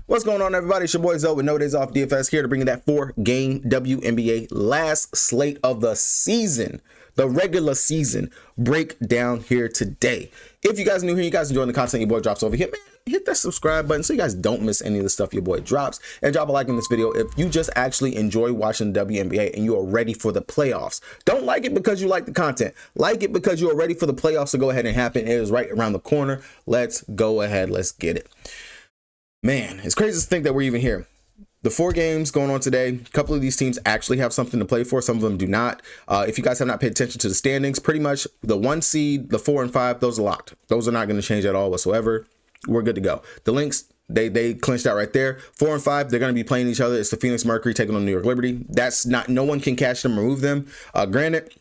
What's going on, everybody? It's your boy Zoe with No Days Off DFS here to bring you that 4-game WNBA last slate of the season, the regular season breakdown here today. If you guys are new here, you guys enjoying the content your boy drops over here, man, hit that subscribe button so you guys don't miss any of the stuff your boy drops, and drop a like in this video if you just actually enjoy watching the WNBA and you are ready for the playoffs. Don't like it because you like the content. Like it because you are ready for the playoffs to go ahead and happen. It is right around the corner. Let's go ahead. Let's get it. Man, it's crazy to think that we're even here. The 4 games going on today, a couple of these teams actually have something to play for. Some of them do not. If you guys have not paid attention to the standings, pretty much the 1 seed, the 4 and 5, those are locked. Those are not going to change at all whatsoever. We're good to go. The Lynx, they clinched out right there. 4 and 5, they're going to be playing each other. It's the Phoenix Mercury taking on New York Liberty. That's not, no one can catch them or move them. Granted,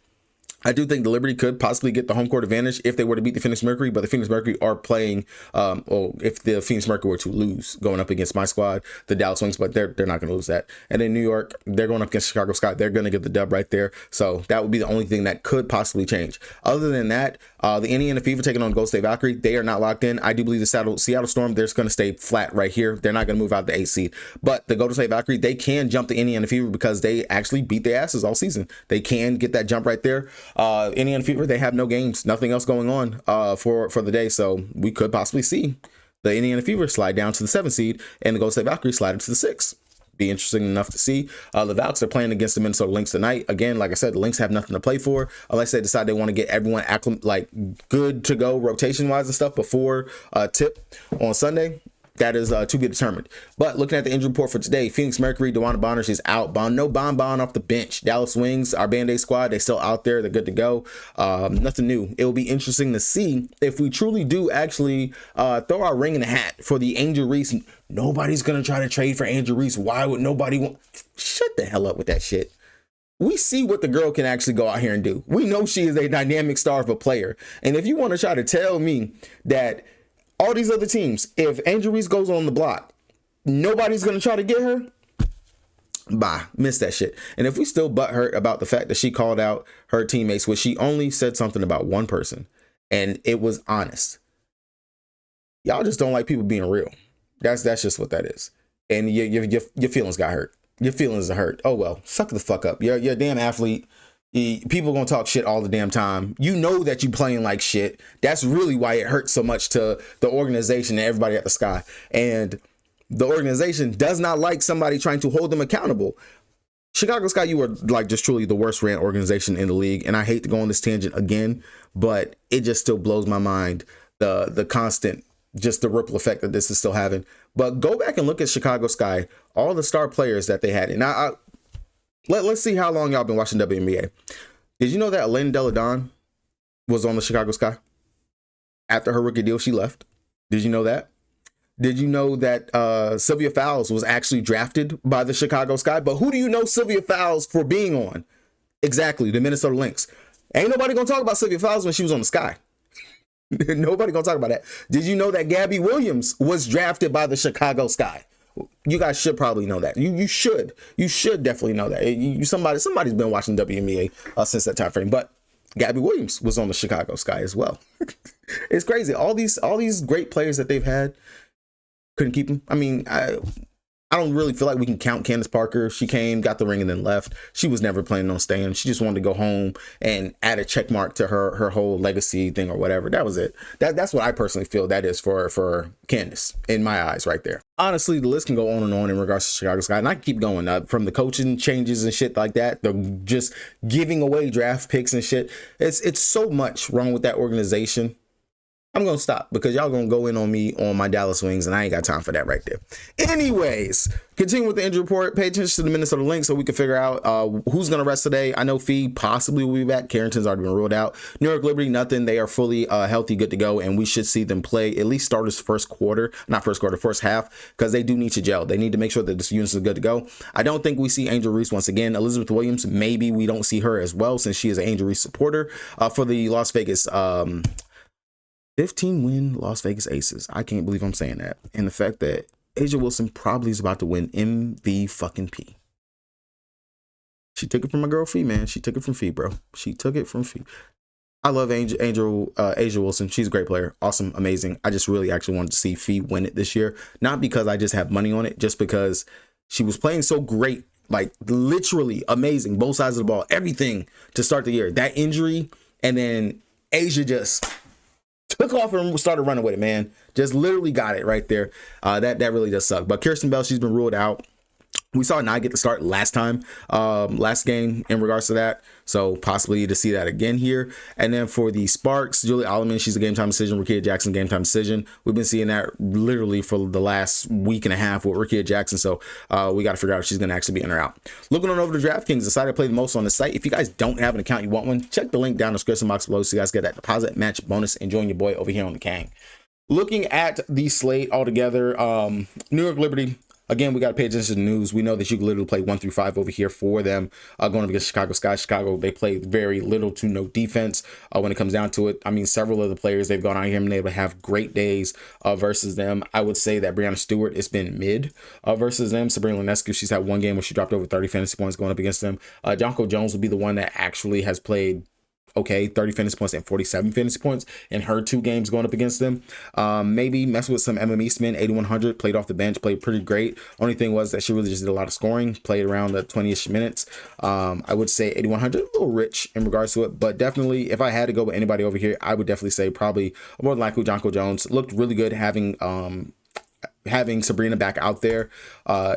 I do think the Liberty could possibly get the home court advantage if they were to beat the Phoenix Mercury, but the Phoenix Mercury are playing, if the Phoenix Mercury were to lose going up against my squad, the Dallas Wings, but they're not going to lose that. And in New York, they're going up against Chicago Sky. They're going to get the dub right there. So that would be the only thing that could possibly change. Other than that, the Indiana Fever taking on Golden State Valkyrie, they are not locked in. I do believe the Seattle Storm, they're just going to stay flat right here. They're not going to move out the 8th seed. But the Golden State Valkyrie, they can jump the Indiana Fever because they actually beat their asses all season. They can get that jump right there. Indiana Fever, they have no games, nothing else going on for the day, so we could possibly see the Indiana Fever slide down to the 7th seed and the Golden State Valkyrie slide to the 6th. Be interesting enough to see. The Valks are playing against the Minnesota Lynx tonight. Again, like I said, the Lynx have nothing to play for unless they decide they want to get everyone good to go rotation wise and stuff before tip on Sunday. That is to be determined. But looking at the injury report for today, Phoenix Mercury, DeWanna Bonner, she's out. No Bon off the bench. Dallas Wings, our Band-Aid squad, they still out there. They're good to go. Nothing new. It will be interesting to see if we truly do actually throw our ring in the hat for the Angel Reese. Nobody's going to try to trade for Angel Reese. Why would nobody want? Shut the hell up with that shit. We see what the girl can actually go out here and do. We know she is a dynamic star of a player. And if you want to try to tell me that all these other teams, if Angel Reese goes on the block, nobody's going to try to get her, bye, miss that shit. And if we still butthurt about the fact that she called out her teammates, which she only said something about one person, and it was honest. Y'all just don't like people being real. That's just what that is. And your feelings got hurt. Your feelings are hurt. Oh, well, suck the fuck up. You're a damn athlete. People gonna talk shit all the damn time. You know that you playing like shit. That's really why it hurts so much to the organization and everybody at the Sky. And the organization does not like somebody trying to hold them accountable. Chicago Sky, you are like just truly the worst ran organization in the league. And I hate to go on this tangent again, but it just still blows my mind. The constant, just the ripple effect that this is still having. But go back and look at Chicago Sky, all the star players that they had. And let's see how long y'all been watching WNBA. Did you know that Elaine Deladon was on the Chicago Sky? After her rookie deal, she left. Did you know that? Did you know that Sylvia Fowles was actually drafted by the Chicago Sky? But who do you know Sylvia Fowles for being on? Exactly, the Minnesota Lynx. Ain't nobody gonna talk about Sylvia Fowles when she was on the Sky. Nobody gonna talk about that. Did you know that Gabby Williams was drafted by the Chicago Sky? You guys should probably know that. You should definitely know that. Somebody's been watching WNBA since that time frame. But Gabby Williams was on the Chicago Sky as well. It's crazy. All these great players that they've had, couldn't keep them. I mean, I don't really feel like we can count Candace Parker. She came, got the ring, and then left. She was never planning on staying. She just wanted to go home and add a check mark to her whole legacy thing or whatever. That was it. That's what I personally feel that is for Candace in my eyes right there. Honestly, the list can go on and on in regards to Chicago Sky, and I can keep going up from the coaching changes and shit like that. They're just giving away draft picks and shit. It's so much wrong with that organization. I'm going to stop because y'all going to go in on me on my Dallas Wings, and I ain't got time for that right there. Anyways, continue with the injury report. Pay attention to the Minnesota Lynx so we can figure out who's going to rest today. I know Fee possibly will be back. Carrington's already been ruled out. New York Liberty, nothing. They are fully healthy, good to go, and we should see them play at least start this first half, because they do need to gel. They need to make sure that this unit is good to go. I don't think we see Angel Reese once again. Elizabeth Williams, maybe we don't see her as well since she is an Angel Reese supporter for the Las Vegas 15-win Las Vegas Aces. I can't believe I'm saying that. And the fact that Asia Wilson probably is about to win MVP. She took it from my girl Fee, man. She took it from Fee, bro. She took it from Fee. I love Asia Wilson. She's a great player. Awesome. Amazing. I just really actually wanted to see Fee win it this year. Not because I just have money on it, just because she was playing so great, like literally amazing. Both sides of the ball, everything to start the year. That injury, and then Asia just took off and started running with it, man. Just literally got it right there. That really does suck. But Kirsten Bell, she's been ruled out. We saw not get the start last game in regards to that. So possibly to see that again here. And then for the Sparks, Julie Alleman, she's a game time decision. Rakia Jackson, game time decision. We've been seeing that literally for the last week and a half with Rakia Jackson. So we got to figure out if she's going to actually be in or out. Looking on over to DraftKings, the site I play the most on the site. If you guys don't have an account, you want one, check the link down in the description box below so you guys get that deposit match bonus and join your boy over here on the Kang. Looking at the slate altogether, New York Liberty. Again, we got to pay attention to the news. We know that you can literally play 1 through 5 over here for them. Going up against Chicago Sky. Chicago, they play very little to no defense when it comes down to it. I mean, several of the players they've gone out here and been able to have great days versus them. I would say that Brianna Stewart has been mid versus them. Sabrina Ionescu, she's had one game where she dropped over 30 fantasy points going up against them. Jonko Jones will be the one that actually has played okay, 30 fantasy points and 47 fantasy points in her 2 games going up against them. Maybe mess with some MME Smith, 8,100, played off the bench, played pretty great. Only thing was that she really just did a lot of scoring, played around the 20-ish minutes. I would say 8,100, a little rich in regards to it, but definitely if I had to go with anybody over here, I would definitely say probably more than likely Jonko Jones. Looked really good having Sabrina back out there.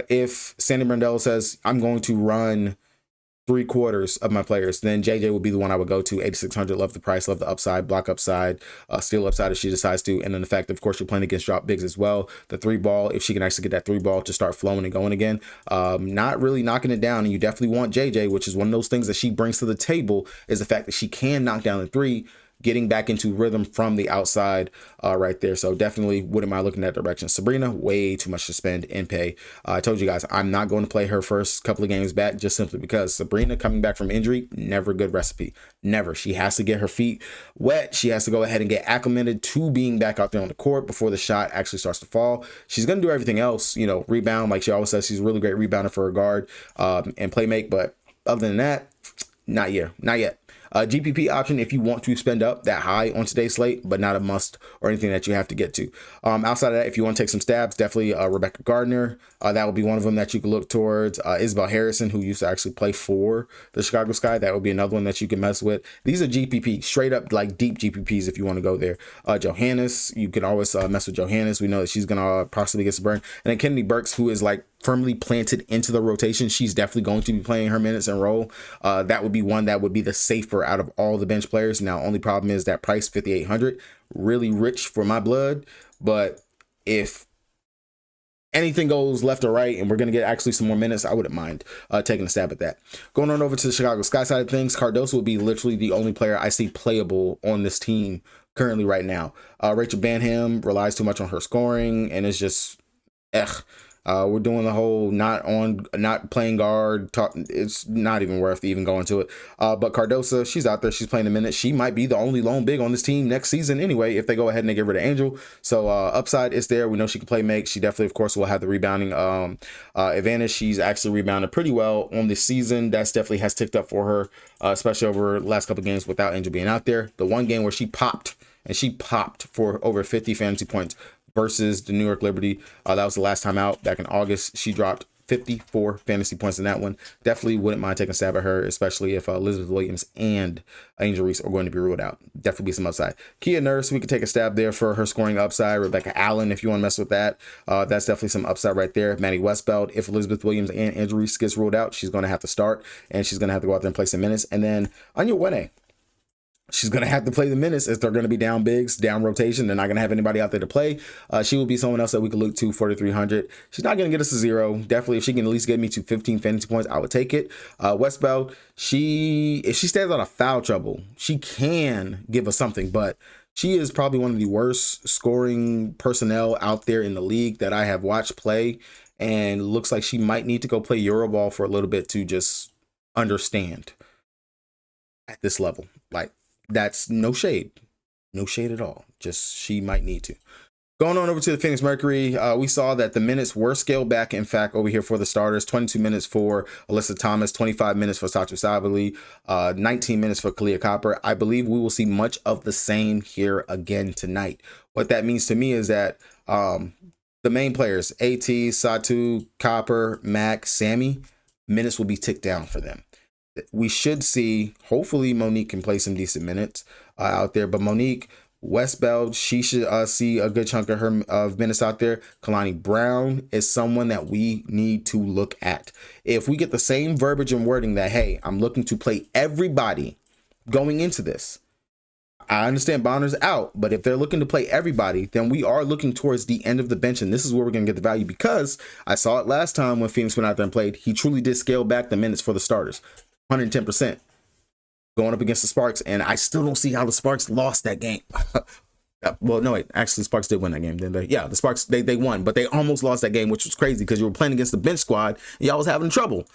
If Sandy Brandel says, I'm going to run 3/4 of my players, then JJ would be the one I would go to. 8,600, love the price, love the upside, block upside, steal upside if she decides to, and then the fact, of course, you're playing against drop bigs as well. The 3 ball, if she can actually get that 3 ball to start flowing and going again, not really knocking it down. And you definitely want JJ, which is one of those things that she brings to the table, is the fact that she can knock down the 3, getting back into rhythm from the outside right there. So definitely wouldn't mind looking that direction. Sabrina, way too much to spend and pay. I told you guys, I'm not going to play her first couple of games back just simply because Sabrina coming back from injury, never a good recipe. Never. She has to get her feet wet. She has to go ahead and get acclimated to being back out there on the court before the shot actually starts to fall. She's going to do everything else, you know, rebound. Like she always says, she's a really great rebounder for a guard and play make. But other than that, not yet. Not yet. GPP option if you want to spend up that high on today's slate, but not a must or anything that you have to get to. Outside of that, if you want to take some stabs, definitely Rebecca Gardner. That would be one of them that you could look towards. Isabel Harrison, who used to actually play for the Chicago Sky. That would be another one that you can mess with. These are GPP, straight up like deep GPPs if you want to go there. Johannes, you can always mess with Johannes. We know that she's going to possibly get some burn. And then Kennedy Burks, who is like firmly planted into the rotation. She's definitely going to be playing her minutes and role. That would be one that would be the safer out of all the bench players. Now, only problem is that price, 5,800, really rich for my blood. But if anything goes left or right and we're going to get actually some more minutes, I wouldn't mind taking a stab at that. Going on over to the Chicago Sky side of things, Cardoso would be literally the only player I see playable on this team currently right now. Rachel Banham relies too much on her scoring and it's just we're doing the whole not playing guard talk. It's not even worth even going to it. But Cardoso, she's out there. She's playing a minute. She might be the only lone big on this team next season anyway, if they go ahead and they get rid of Angel. So upside is there. We know she can play make. She definitely, of course, will have the rebounding advantage. She's actually rebounded pretty well on this season. That's definitely has ticked up for her, especially over the last couple of games without Angel being out there. The one game where she popped for over 50 fantasy points versus the New York Liberty. That was the last time out back in August. She dropped 54 fantasy points in that one. Definitely wouldn't mind taking a stab at her, especially if Elizabeth Williams and Angel Reese are going to be ruled out. Definitely be some upside. Kia Nurse, we could take a stab there for her scoring upside. Rebecca Allen, if you want to mess with that. That's definitely some upside right there. Maddie Westbeld, if Elizabeth Williams and Angel Reese gets ruled out, she's going to have to start, and she's going to have to go out there and play some minutes. And then Anya Wene, she's going to have to play the minutes as they're going to be down bigs, down rotation. They're not going to have anybody out there to play. She will be someone else that we could look to, 4,300. She's not going to get us a 0. Definitely, if she can at least get me to 15 fantasy points, I would take it. Westbeld, if she stays out of foul trouble, she can give us something, but she is probably one of the worst scoring personnel out there in the league that I have watched play, and looks like she might need to go play Euroball for a little bit to just understand at this level. Like, that's no shade at all. Just she might need to. Going on over to the Phoenix Mercury, we saw that the minutes were scaled back. In fact, over here for the starters, 22 minutes for Alyssa Thomas, 25 minutes for Satu Sabali, 19 minutes for Kalia Copper. I believe we will see much of the same here again tonight. What that means to me is that the main players, AT, Satu, Copper, Mac, Sammy, minutes will be ticked down for them. We should see, hopefully Monique can play some decent minutes out there, but Monique Westbeld, she should see a good chunk of her minutes out there. Kalani Brown is someone that we need to look at. If we get the same verbiage and wording that, hey, I'm looking to play everybody going into this. I understand Bonner's out, but if they're looking to play everybody, then we are looking towards the end of the bench, and this is where we're going to get the value, because I saw it last time when Phoenix went out there and played. He truly did scale back the minutes for the starters, 110%. Going up against the Sparks, and I still don't see how the Sparks lost that game. Well, no, wait, actually, Sparks did win that game, didn't they? Yeah, the Sparks, they won, but they almost lost that game, which was crazy because you were playing against the bench squad, and y'all was having trouble.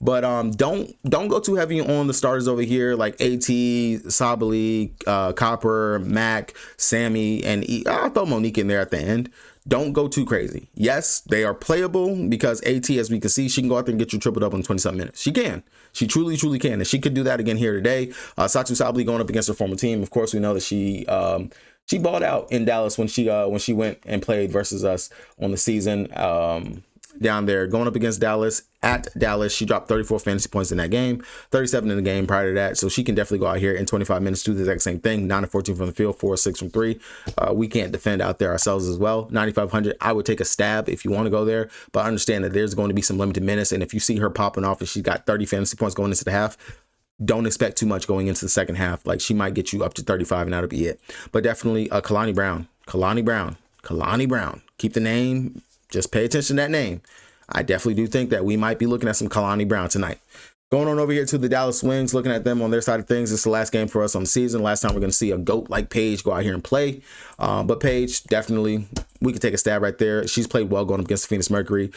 But don't go too heavy on the starters over here, like AT, Sabali, Copper, Mac, Sammy, and I'll throw Monique in there at the end. Don't go too crazy. Yes, they are playable because AT, as we can see, she can go out there and get you tripled up in 27 minutes. She can. She truly can. And she could do that again here today. Satu Sabali going up against her former team. Of course, we know that she balled out in Dallas when she went and played versus us on the season. Down there going up against Dallas at Dallas, she dropped 34 fantasy points in that game, 37 in the game prior to that, so she can definitely go out here in 25 minutes, do the exact same thing. 9 of 14 from the field, 4 of 6 from 3. We can't defend out there ourselves as well. 9,500, I would take a stab if you want to go there, but understand that there's going to be some limited minutes, and if you see her popping off and she's got 30 fantasy points going into the half, don't expect too much going into the second half. Like, she might get you up to 35 and that'll be it. But definitely Kalani Brown, keep the name. Just pay attention to that name. I definitely do think that we might be looking at some Kalani Brown tonight. Going on over here to the Dallas Wings, looking at them on their side of things. It's the last game for us on the season. Last time we're going to see a GOAT like Paige go out here and play. But Paige, definitely, we could take a stab right there. She's played well going up against the Phoenix Mercury.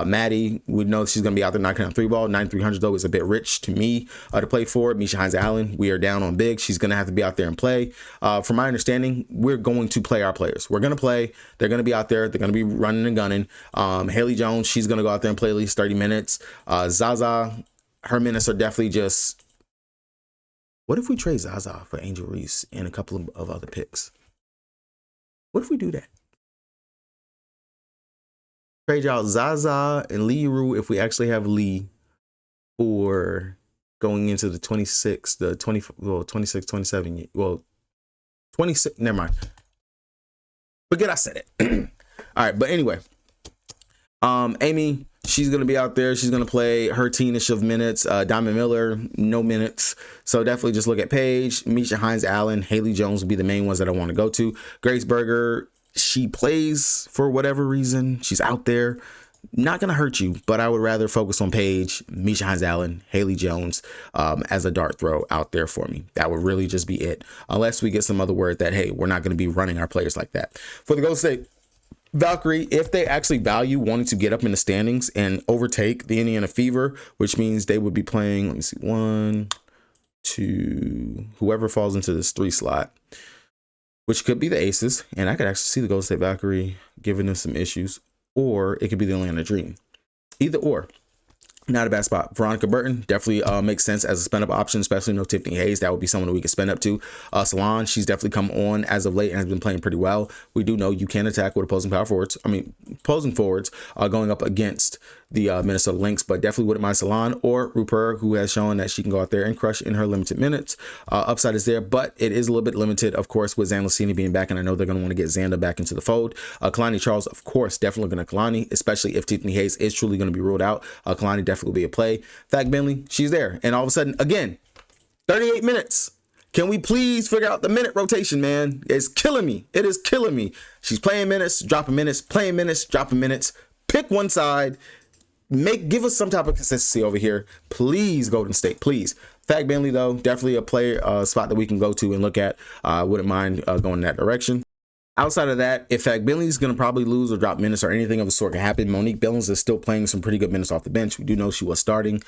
Maddie, we know she's going to be out there knocking on 3-ball. 9,300, though, is a bit rich to me to play for. Misha Hines-Allen, we are down on big. She's going to have to be out there and play. From my understanding, we're going to play our players. We're going to play. They're going to be out there. They're going to be running and gunning. Haley Jones, she's going to go out there and play at least 30 minutes. Zaza, her minutes are definitely just... What if we trade Zaza for Angel Reese and a couple of other picks? What if we do that? Trade out Zaza and Lee Rue if we actually have Lee for going into the 26, 27, 26, never mind. Forget I said it. All right, but anyway, Amy, she's going to be out there. She's going to play her teenish of minutes. Diamond Miller, no minutes. So definitely just look at Paige, Misha Hines-Allen, Haley Jones will be the main ones that I want to go to. Grace Berger, she plays for whatever reason. She's out there. Not going to hurt you, but I would rather focus on Paige, Misha Hines-Allen, Haley Jones as a dart throw out there for me. That would really just be it. Unless we get some other word that, hey, we're not going to be running our players like that. For the Golden State Valkyrie, if they actually value wanting to get up in the standings and overtake the Indiana Fever, which means they would be playing, let me see, 1, 2, whoever falls into this 3 slot, which could be the Aces. And I could actually see the Golden State Valkyrie giving them some issues, or it could be the Atlanta Dream. Either or. Not a bad spot. Veronica Burton definitely makes sense as a spend up option, especially no Tiffany Hayes. That would be someone that we could spend up to. Salon, she's definitely come on as of late and has been playing pretty well. We do know you can attack with opposing forwards going up against the Minnesota Lynx, but definitely wouldn't mind Salon or Rupert, who has shown that she can go out there and crush in her limited minutes. Upside is there, but it is a little bit limited, of course, with Zanlacini being back, and I know they're going to want to get Xander back into the fold. Kalani Charles, of course, definitely looking at Kalani, especially if Tiffany Hayes is truly going to be ruled out. Kalani definitely will be a play. Fag Bentley, she's there, and all of a sudden, again, 38 minutes. Can we please figure out the minute rotation, man? It's killing me. It is killing me. She's playing minutes, dropping minutes, playing minutes, dropping minutes. Pick one side. Give us some type of consistency over here, please. Golden State, please. Fag Bentley, though, definitely a player spot that we can go to and look at. Wouldn't mind going in that direction. Outside of that, if Billings is going to probably lose or drop minutes or anything of the sort can happen, Monique Billings is still playing some pretty good minutes off the bench. We do know she was starting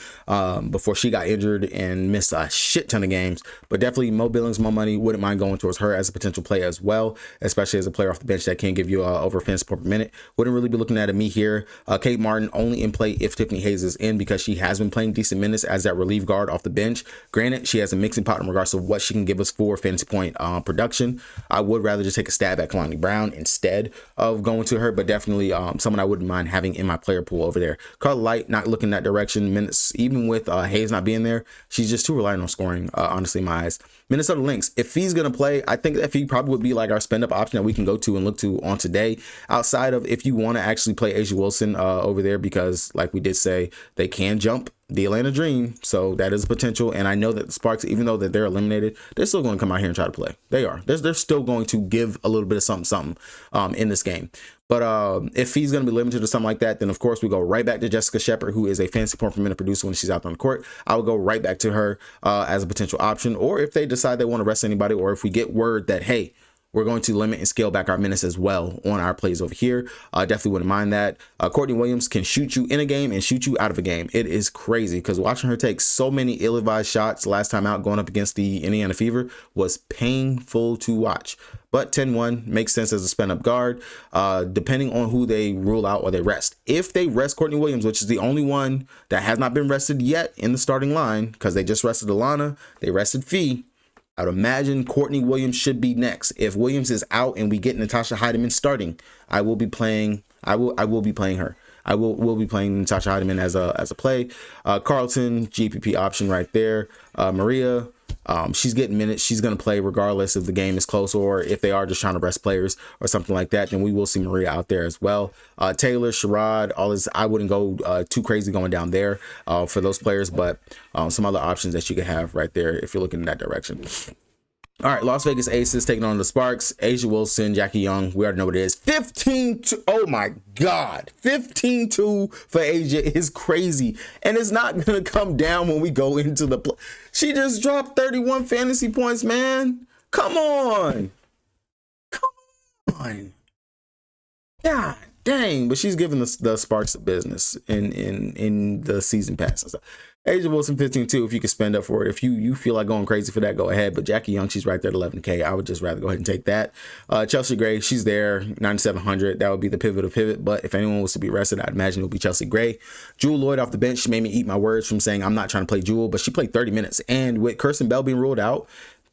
before she got injured and missed a shit ton of games. But definitely Mo Billings, Mo money. Wouldn't mind going towards her as a potential play as well, especially as a player off the bench that can give you over fantasy point per minute. Wouldn't really be looking at me here. Kate Martin only in play if Tiffany Hayes is in, because she has been playing decent minutes as that relief guard off the bench. Granted, she has a mixing pot in regards to what she can give us for fantasy point production. I would rather just take a stab at Kalani Brown instead of going to her, but definitely someone I wouldn't mind having in my player pool over there. Carla Light, not looking that direction. Minutes, even with Hayes not being there, she's just too reliant on scoring, honestly, in my eyes. Minnesota Lynx, if he's going to play, I think that he probably would be like our spend up option that we can go to and look to on today, outside of if you want to actually play Asia Wilson over there, because like we did say, they can jump the Atlanta Dream, so that is a potential. And I know that the Sparks, even though that they're eliminated, they're still going to come out here and try to play. They are. They're still going to give a little bit of something in this game. But if he's going to be limited to something like that, then of course we go right back to Jessica Shepard, who is a fantasy point per minute producer when she's out on the court. I would go right back to her as a potential option. Or if they decide they want to rest anybody, or if we get word that, hey, we're going to limit and scale back our minutes as well on our plays over here. Definitely wouldn't mind that. Courtney Williams can shoot you in a game and shoot you out of a game. It is crazy, because watching her take so many ill-advised shots last time out going up against the Indiana Fever was painful to watch. But 10-1 makes sense as a spend-up guard, depending on who they rule out or they rest. If they rest Courtney Williams, which is the only one that has not been rested yet in the starting line, because they just rested Alana, they rested Fee, I would imagine Courtney Williams should be next. If Williams is out and we get Natasha Heidemann starting, I will be playing. I will be playing her. I will be playing Natasha Heidemann as a play. Carlton, GPP option right there. Maria, she's getting minutes. She's going to play regardless if the game is close, or if they are just trying to rest players or something like that, then we will see Maria out there as well. Taylor, Sherrod, all this, I wouldn't go too crazy going down there for those players, but some other options that you could have right there if you're looking in that direction. All right, Las Vegas Aces taking on the Sparks. Asia Wilson, Jackie Young, we already know what it is. 15-2. Oh my God. 15-2 for Asia is crazy. And it's not going to come down when we go into the play. She just dropped 31 fantasy points, man. Come on. Come on. God dang. But she's giving the Sparks the business in the season pass and stuff. Asia Wilson 15-2 if you can spend up for it. If you feel like going crazy for that, go ahead. But Jackie Young, she's right there at 11K. I would just rather go ahead and take that. Chelsea Gray, she's there, 9,700. That would be the pivot of pivot. But if anyone was to be rested, I'd imagine it would be Chelsea Gray. Jewel Lloyd off the bench. She made me eat my words from saying I'm not trying to play Jewel, but she played 30 minutes. And with Kirsten Bell being ruled out,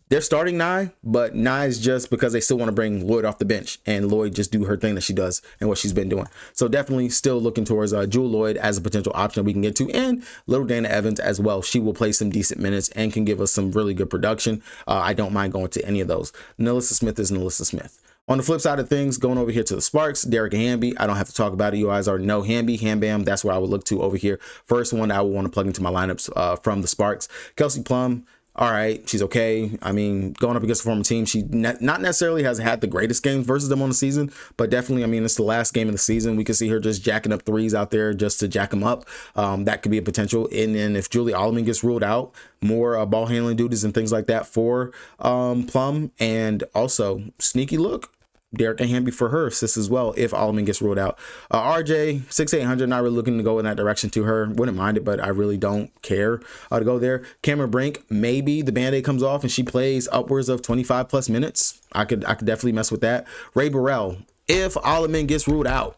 they're starting Nye, but Nye is just because they still want to bring Lloyd off the bench and Lloyd just do her thing that she does and what she's been doing. So definitely still looking towards Jewel Lloyd as a potential option we can get to, and little Dana Evans as well. She will play some decent minutes and can give us some really good production. I don't mind going to any of those. Nalissa Smith is Nalissa Smith. On the flip side of things, going over here to the Sparks, Derek Hamby. I don't have to talk about it. You guys already know Hamby, Ham Bam. That's what I would look to over here. First one I would want to plug into my lineups from the Sparks. Kelsey Plum. All right, she's okay. I mean, going up against a former team, she not necessarily has had the greatest games versus them on the season, but definitely, I mean, it's the last game of the season. We could see her just jacking up threes out there just to jack them up. That could be a potential. And then if Julie Alleman gets ruled out, more ball handling duties and things like that for Plum, and also sneaky look. Derek and Hamby for her assists as well if Alleman gets ruled out. RJ 6,800, not really looking to go in that direction to her. Wouldn't mind it, but I really don't care to go there. Cameron Brink, maybe the band-aid comes off and she plays upwards of 25 plus minutes. I could definitely mess with that. Ray Burrell, if Alleman gets ruled out,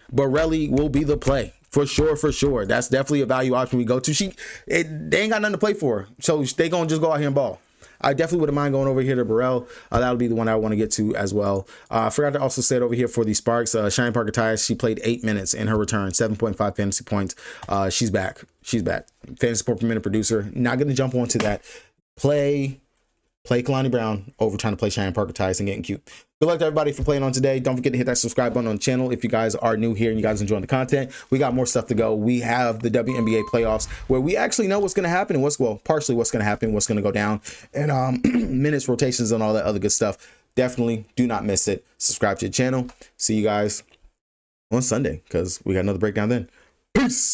Borelli will be the play. For sure. That's definitely a value option we go to. They ain't got nothing to play for, so they gonna just go out here and ball. I definitely wouldn't mind going over here to Burrell. That'll be the one I want to get to as well. I forgot to also say it over here for the Sparks. Cheyenne Parker Tyus, she played 8 minutes in her return, 7.5 fantasy points. She's back. Fantasy point per minute producer. Not going to jump onto that. Play Kalani Brown over trying to play Cheyenne Parker Tyus and getting cute. Good luck to everybody for playing on today. Don't forget to hit that subscribe button on the channel if you guys are new here and you guys enjoying the content. We got more stuff to go. We have the WNBA playoffs where we actually know what's going to happen and partially what's going to happen, what's going to go down, and minutes, rotations, and all that other good stuff. Definitely do not miss it. Subscribe to the channel. See you guys on Sunday because we got another breakdown then. Peace.